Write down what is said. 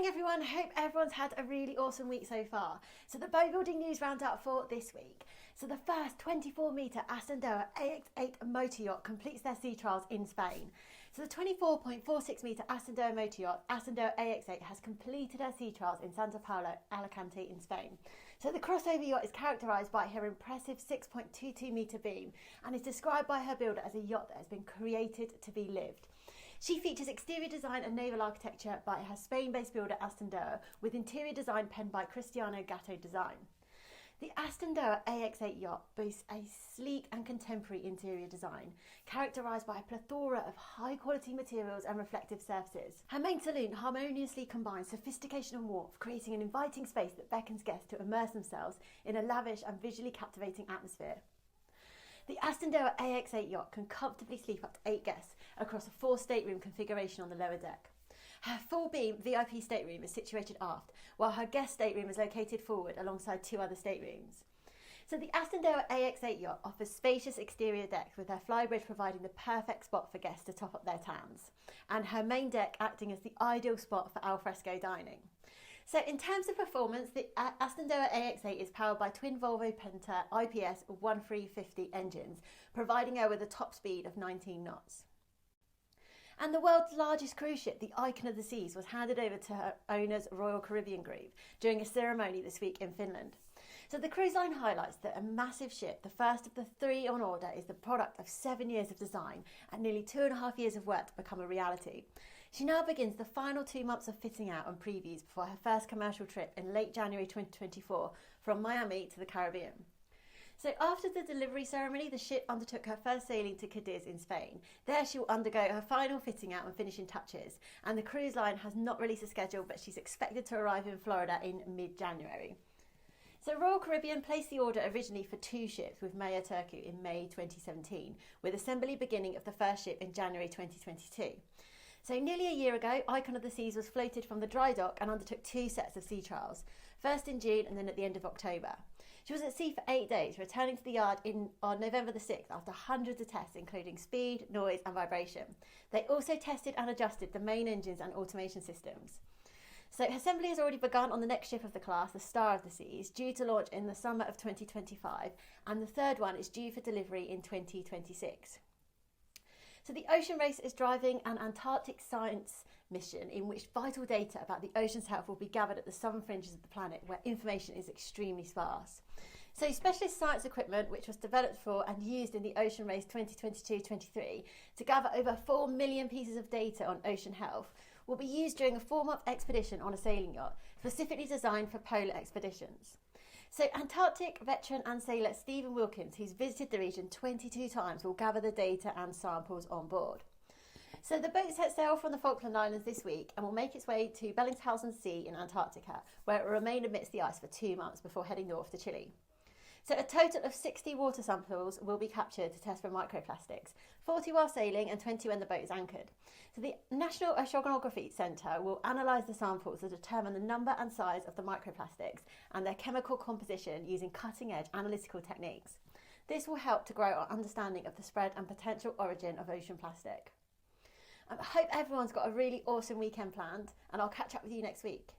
everyone, hope everyone's had a really awesome week so far. So the boatbuilding news roundup for this week. So the first 24-metre Astondoa Ax8 motor yacht completes their sea trials in Spain. So the 24.46-metre Astondoa motor yacht, Astondoa Ax8, has completed her sea trials in Santa Pola, Alicante in Spain. So the crossover yacht is characterised by her impressive 6.22-metre beam and is described by her builder as a yacht that has been created to be lived. She features exterior design and naval architecture by her Spain-based builder Astondoa, with interior design penned by Cristiano Gatto Design. The Astondoa Ax8 yacht boasts a sleek and contemporary interior design, characterised by a plethora of high-quality materials and reflective surfaces. Her main saloon harmoniously combines sophistication and warmth, creating an inviting space that beckons guests to immerse themselves in a lavish and visually captivating atmosphere. The Astondoa Ax8 yacht can comfortably sleep up to 8 guests across a 4-stateroom configuration on the lower deck. Her full-beam VIP stateroom is situated aft, while her guest stateroom is located forward alongside 2 other staterooms. So the Astondoa Ax8 yacht offers spacious exterior decks, with her flybridge providing the perfect spot for guests to top up their tans, and her main deck acting as the ideal spot for alfresco dining. So in terms of performance, the Astondoa Ax8 is powered by twin Volvo Penta IPS 1350 engines, providing her with a top speed of 19 knots. And the world's largest cruise ship, the Icon of the Seas, was handed over to her owner's Royal Caribbean Group during a ceremony this week in Finland. So the cruise line highlights that a massive ship, the first of the 3 on order, is the product of 7 years of design and nearly 2.5 years of work to become a reality. She now begins the final 2 months of fitting out and previews before her first commercial trip in late January 2024 from Miami to the Caribbean. So after the delivery ceremony, the ship undertook her first sailing to Cadiz in Spain. There she will undergo her final fitting out and finishing touches, and the cruise line has not released a schedule, but she's expected to arrive in Florida in mid-January. So Royal Caribbean placed the order originally for 2 ships with Maya Turku in May 2017, with assembly beginning of the first ship in January 2022. So nearly a year ago, Icon of the Seas was floated from the dry dock and undertook 2 sets of sea trials, first in June and then at the end of October. She was at sea for 8 days, returning to the yard on November the 6th after hundreds of tests, including speed, noise and vibration. They also tested and adjusted the main engines and automation systems. So assembly has already begun on the next ship of the class, the Star of the Seas, due to launch in the summer of 2025, and the third one is due for delivery in 2026. So the Ocean Race is driving an Antarctic science mission in which vital data about the ocean's health will be gathered at the southern fringes of the planet, where information is extremely sparse. So specialist science equipment, which was developed for and used in the Ocean Race 2022-23 to gather over 4 million pieces of data on ocean health, will be used during a 4-month expedition on a sailing yacht, specifically designed for polar expeditions. So Antarctic veteran and sailor Stephen Wilkins, who's visited the region 22 times, will gather the data and samples on board. So the boat set sail from the Falkland Islands this week and will make its way to Bellingshausen Sea in Antarctica, where it will remain amidst the ice for 2 months before heading north to Chile. So a total of 60 water samples will be captured to test for microplastics, 40 while sailing and 20 when the boat is anchored. So the National Oceanography Centre will analyse the samples to determine the number and size of the microplastics and their chemical composition using cutting-edge analytical techniques. This will help to grow our understanding of the spread and potential origin of ocean plastic. I hope everyone's got a really awesome weekend planned, and I'll catch up with you next week.